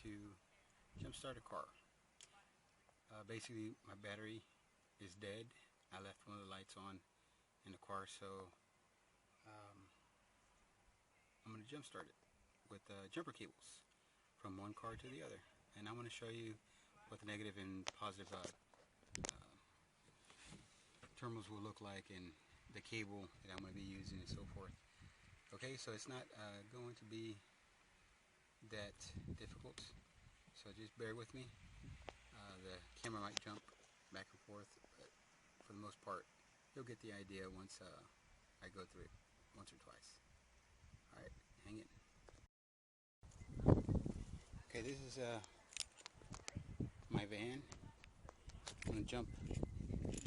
to jumpstart a car. Basically, my battery is dead. I left one of the lights on in the car, so I'm going to jumpstart it with jumper cables from one car to the other. And I'm going to show you what the negative and positive terminals will look like and the cable that I'm going to be using and so forth. Okay, so it's not going to be that difficult, so just bear with me. The camera might jump back and forth, but for the most part you'll get the idea once I go through it once or twice. Alright, hang in. Okay, this is my van. I'm going to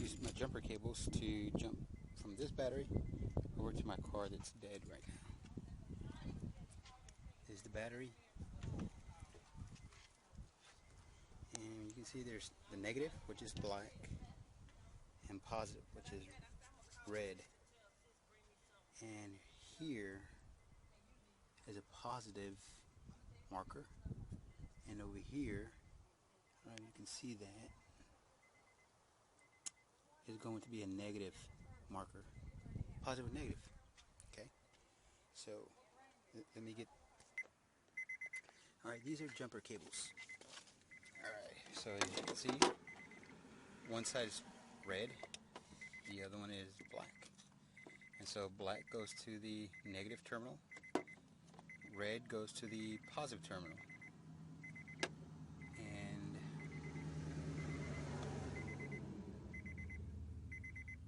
use my jumper cables to jump from this battery over to my car that's dead right now. This is the battery, and you can see there's the negative, which is black, and positive, which is red. And here is a positive marker, and over here, I don't know if you can see that, is going to be a negative marker. Positive and negative. Okay, so let me get. Alright, these are jumper cables. Alright, so as you can see, one side is red, the other one is black. And so black goes to the negative terminal, red goes to the positive terminal. And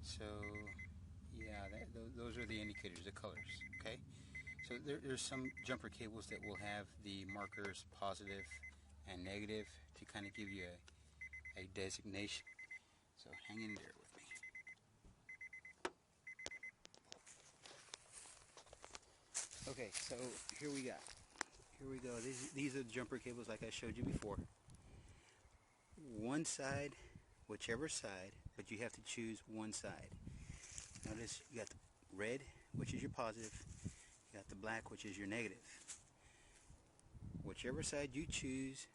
so, yeah, those are the indicators, the colors, okay? So there's some jumper cables that will have the markers positive and negative to kind of give you a designation. So hang in there with me. Okay, so here we go. These are the jumper cables like I showed you before. One side, whichever side, but you have to choose one side. Notice you got the red, which is your positive. You got the black, which is your negative. Whichever side you choose,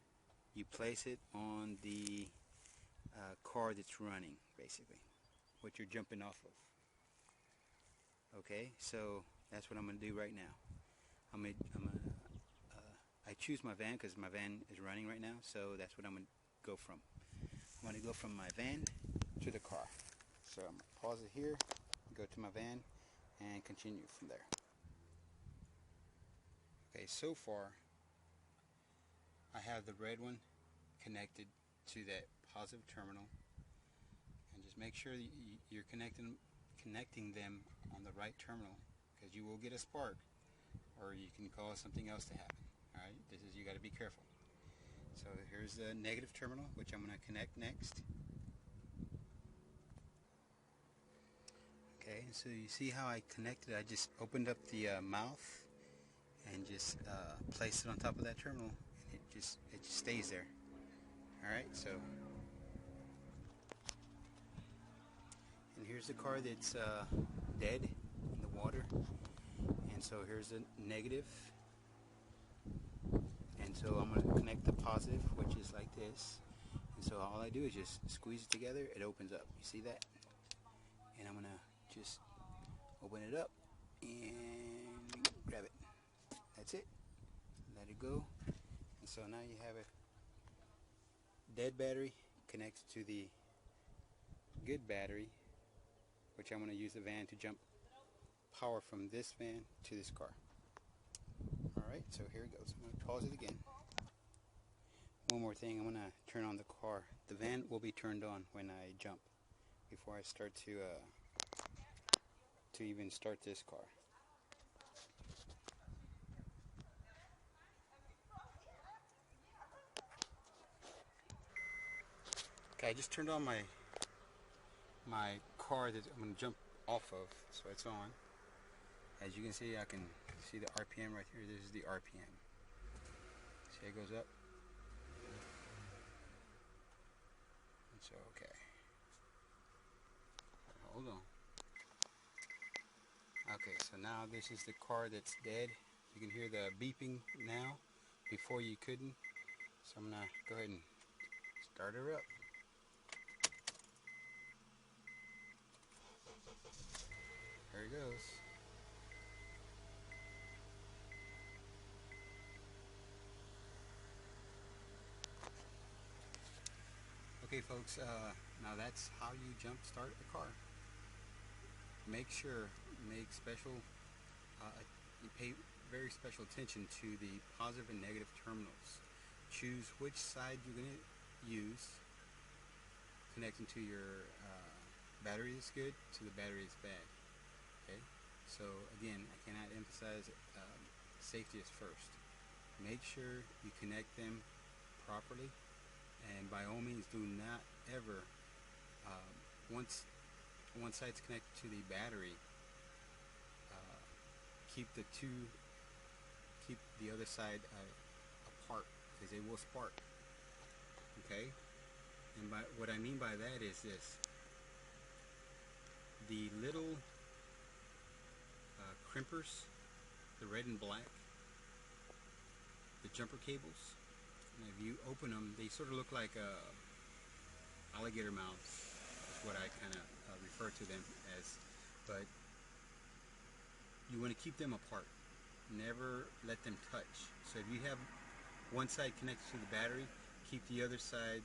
you place it on the car that's running, basically, what you're jumping off of. Okay, so that's what I'm going to do right now. I choose my van because my van is running right now, so that's what I'm going to go from. I'm going to go from my van to the car. So I'm going to pause it here, go to my van, and continue from there. Okay, so far I have the red one connected to that positive terminal, and just make sure that you're connecting them on the right terminal, because you will get a spark or you can cause something else to happen. Alright, you got to be careful. So here's the negative terminal, which I'm going to connect next. Okay, so you see how I connected. I just opened up the mouth and just placed it on top of that terminal, and it just stays there. Alright, so and here's the car that's dead in the water, and so here's the negative, and so I'm going to connect the positive, which is like this, and so all I do is just squeeze it together, it opens up. You see that? And I'm going to just open it up and grab it. That's it. Let it go. And so now you have a dead battery connected to the good battery, which I'm going to use the van to jump power from this van to this car. Alright, so here it goes. I'm going to pause it again. One more thing, I'm going to turn on the car. The van will be turned on when I jump, before I start to even start this car. Okay, I just turned on my car that I'm going to jump off of, so it's on. As you can see, I can see the RPM right here. This is the RPM. See, it goes up. And so, okay. Hold on. Okay, so now this is the car that's dead. You can hear the beeping now. Before you couldn't. So I'm gonna go ahead and start her up. There it goes. Okay folks, now that's how you jump start a car. Make sure, you pay very special attention to the positive and negative terminals. Choose which side you're going to use, connecting to your battery is good to the battery is bad. Okay, so again, I cannot emphasize safety is first. Make sure you connect them properly, and by all means, do not ever once one side's connected to the battery, keep the other side apart, because they will spark. Okay, and by what I mean by that is this: the little crimpers, the red and black, the jumper cables. And if you open them, they sort of look like alligator mouths. Is what I kind of refer to them as. But you want to keep them apart. Never let them touch. So if you have one side connected to the battery, keep the other side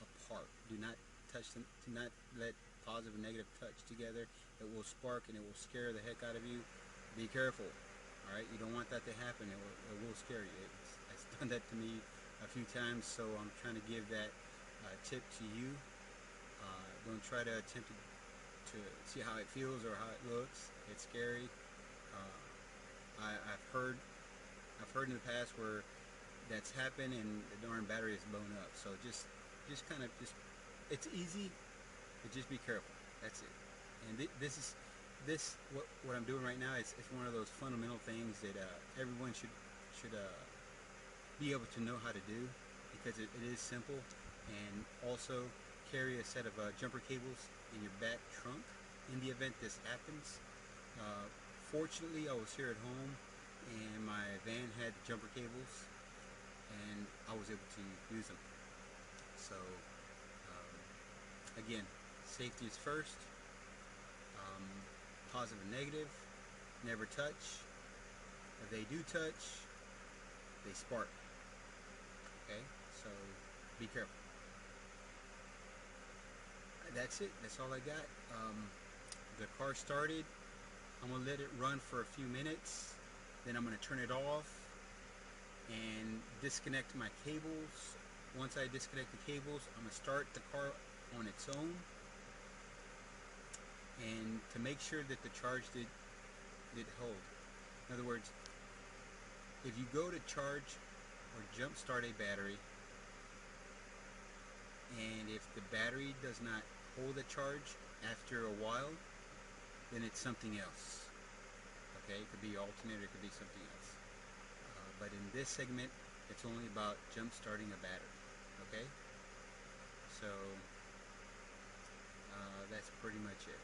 apart. Do not touch them. Do not let positive and negative touch together. It will spark and it will scare the heck out of you. Be careful. All right, you don't want that to happen. It will scare you. It's done that to me a few times, so I'm trying to give that tip to you. Don't try to attempt to see how it feels or how it looks. It's scary. I've heard in the past where that's happened and the darn battery is blown up. So just it's easy, but just be careful. That's it. And what I'm doing right now is one of those fundamental things that everyone should be able to know how to do, because it is simple. And also carry a set of jumper cables in your back trunk in the event this happens. Fortunately, I was here at home and my van had jumper cables and I was able to use them. So again, safety is first. Positive and negative, never touch. If they do touch, they spark. Okay, so be careful. That's it. That's all I got. The car started. I'm going to let it run for a few minutes. Then I'm going to turn it off and disconnect my cables. Once I disconnect the cables, I'm going to start the car on its own. And to make sure that the charge did hold. In other words, if you go to charge or jump start a battery, and if the battery does not hold a charge after a while, then it's something else. Okay, it could be alternator, it could be something else. But in this segment, it's only about jump starting a battery. Okay, so that's pretty much it.